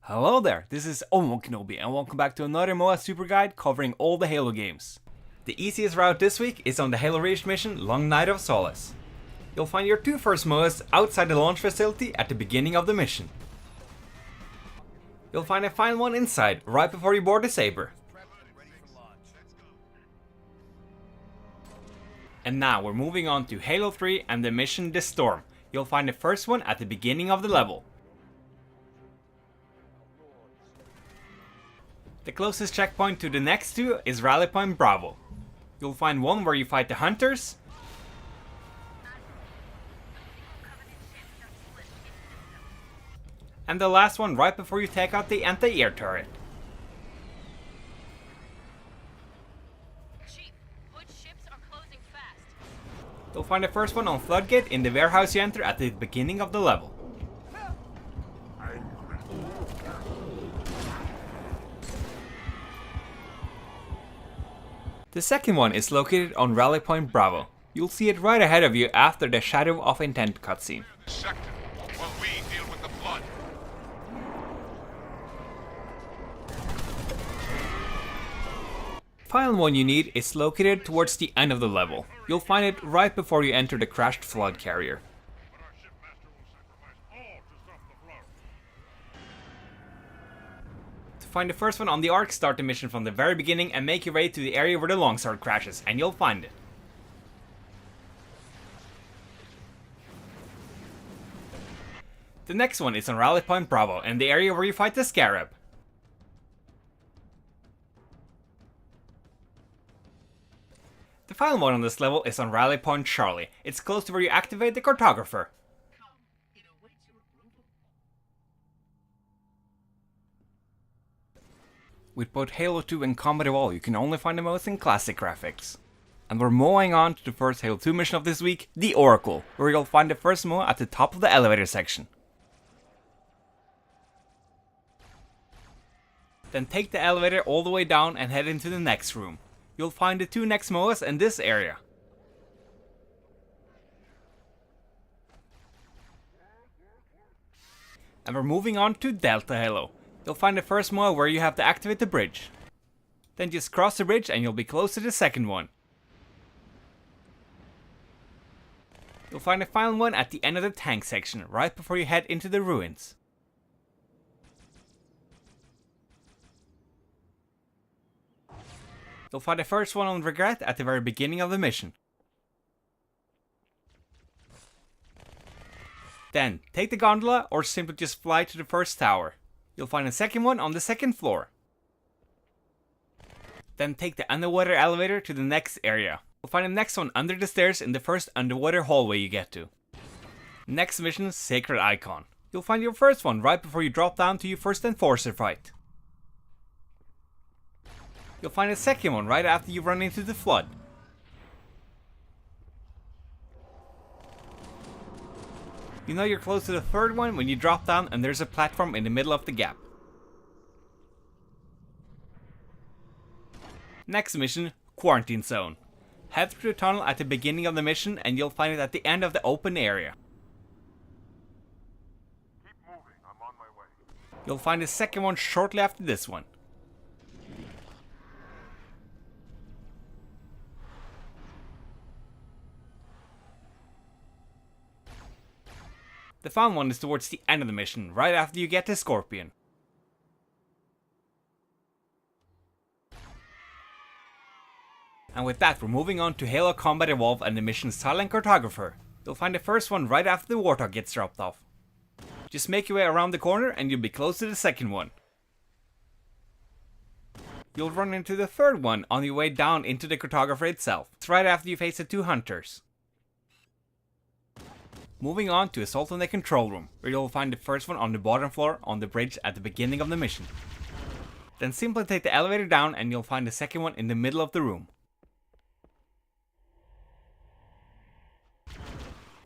Hello there, this is Omo Kenobi and welcome back to another Moa Super Guide covering all the Halo games. The easiest route this week is on the Halo Reach mission Long Night of Solace. You'll find your two first Moas outside the launch facility at the beginning of the mission. You'll find a final one inside right before you board the Saber. And now we're moving on to Halo 3 and the mission The Storm. You'll find the first one at the beginning of the level. The closest checkpoint to the next two is Rally Point Bravo. You'll find one where you fight the Hunters, and the last one right before you take out the anti-air turret. You'll find the first one on Floodgate in the warehouse you enter at the beginning of the level. The second one is located on Rally Point Bravo. You'll see it right ahead of you after the Shadow of Intent cutscene. While we deal with the flood. Final one you need is located towards the end of the level. You'll find it right before you enter the crashed flood carrier. But our shipmaster will sacrifice all to stop the flood. To find the first one on the Ark, start the mission from the very beginning and make your way to the area where the Longsword crashes, and you'll find it. The next one is on Rally Point Bravo, in the area where you fight the Scarab. The final one on this level is on Rally Point Charlie. It's close to where you activate the Cartographer. With both Halo 2 and Combat Evolved, you can only find the most in classic graphics. And we're moving on to the first Halo 2 mission of this week, the Oracle, where you'll find the first Moa at the top of the elevator section. Then take the elevator all the way down and head into the next room. You'll find the two next Moas in this area. And we're moving on to Delta Halo. You'll find the first Moa where you have to activate the bridge. Then just cross the bridge and you'll be close to the second one. You'll find the final one at the end of the tank section, right before you head into the ruins. You'll find the first one on Regret at the very beginning of the mission. Then, take the gondola or simply just fly to the first tower. You'll find the second one on the second floor. Then take the underwater elevator to the next area. You'll find the next one under the stairs in the first underwater hallway you get to. Next mission, Sacred Icon. You'll find your first one right before you drop down to your first Enforcer fight. You'll find a second one right after you run into the flood. You know you're close to the third one when you drop down and there's a platform in the middle of the gap. Next mission, Quarantine Zone. Head through the tunnel at the beginning of the mission and you'll find it at the end of the open area. Keep moving, I'm on my way. You'll find the second one shortly after this one. The final one is towards the end of the mission, right after you get the Scorpion. And with that, we're moving on to Halo Combat Evolved and the mission Silent Cartographer. You'll find the first one right after the Warthog gets dropped off. Just make your way around the corner and you'll be close to the second one. You'll run into the third one on your way down into the Cartographer itself. It's right after you face the two Hunters. Moving on to Assault on the Control Room, where you'll find the first one on the bottom floor on the bridge at the beginning of the mission. Then simply take the elevator down and you'll find the second one in the middle of the room.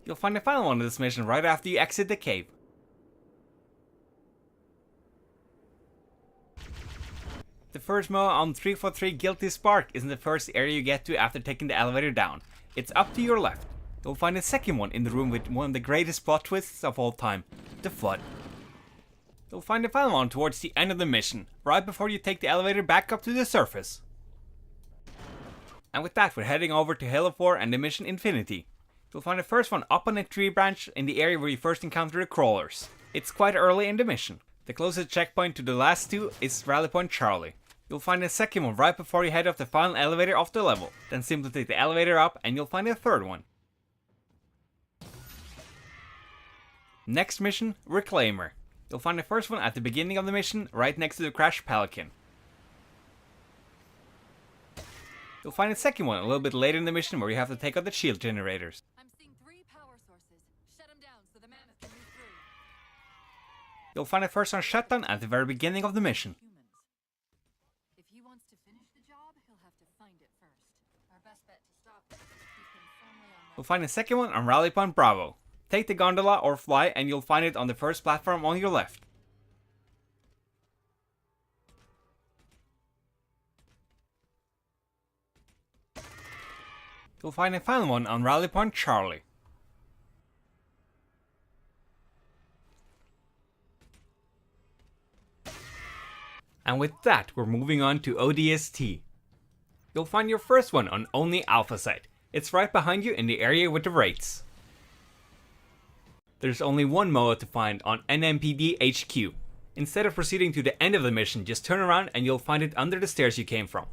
You'll find the final one of this mission right after you exit the cave. The first Moa on 343 Guilty Spark is in the first area you get to after taking the elevator down. It's up to your left. You'll find the second one in the room with one of the greatest plot twists of all time, the Flood. You'll find the final one towards the end of the mission, right before you take the elevator back up to the surface. And with that, we're heading over to Halo 4 and the mission Infinity. You'll find the first one up on a tree branch in the area where you first encounter the crawlers. It's quite early in the mission. The closest checkpoint to the last two is Rally Point Charlie. You'll find the second one right before you head off the final elevator of the level. Then simply take the elevator up and you'll find the third one. Next mission, Reclaimer. You'll find the first one at the beginning of the mission, right next to the crashed Pelican. You'll find the second one a little bit later in the mission where you have to take out the shield generators. I'm seeing 3 power sources. Shut them down so the mammoth can move through. You'll find the first one shut down at the very beginning of the mission. If he wants to finish the job, he'll have to find it first. Our best bet to stop it is to keep him firmly on You'll find the second one on Rally Point Bravo. Take the gondola or fly and you'll find it on the first platform on your left. You'll find the final one on Rally Point Charlie. And with that, we're moving on to ODST. You'll find your first one on Only Alpha Site. It's right behind you in the area with the rates. There's only one Moa to find on NMPD HQ. Instead of proceeding to the end of the mission, just turn around and you'll find it under the stairs you came from.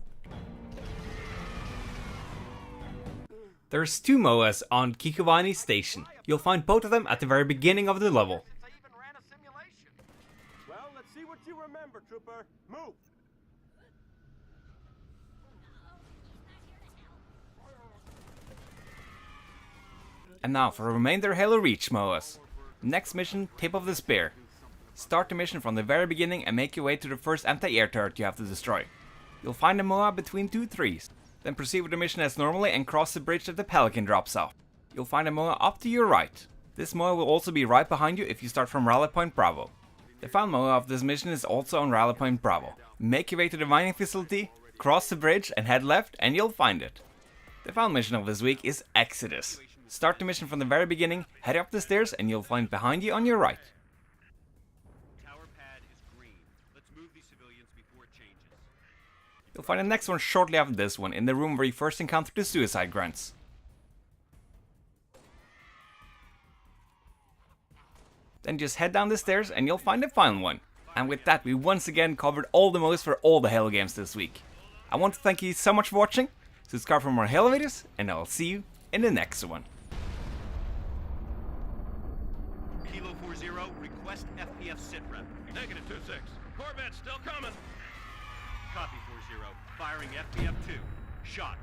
There's 2 Moas on Kikowani Station. You'll find both of them at the very beginning of the level. Well, let's see what you remember, Trooper. Move! And now for the remainder Halo Reach Moas. Next mission, Tip of the Spear. Start the mission from the very beginning and make your way to the first anti-air turret you have to destroy. You'll find a Moa between 2 trees. Then proceed with the mission as normally and cross the bridge that the Pelican drops off. You'll find a Moa up to your right. This Moa will also be right behind you if you start from Rally Point Bravo. The final Moa of this mission is also on Rally Point Bravo. Make your way to the mining facility, cross the bridge and head left and you'll find it. The final mission of this week is Exodus. Start the mission from the very beginning, head up the stairs and you'll find it behind you on your right. Tower pad is green. Let's move these civilians before it changes. You'll find the next one shortly after this one in the room where you first encountered the suicide grunts. Then just head down the stairs and you'll find the final one. And with that we once again covered all the Moas for all the Halo games this week. I want to thank you so much for watching, subscribe for more Halo videos and I'll see you in the next one. Kilo 40, request FPF sitrep. Negative 2-6. Corvette still coming. Copy 40, firing FPF 2. Shot.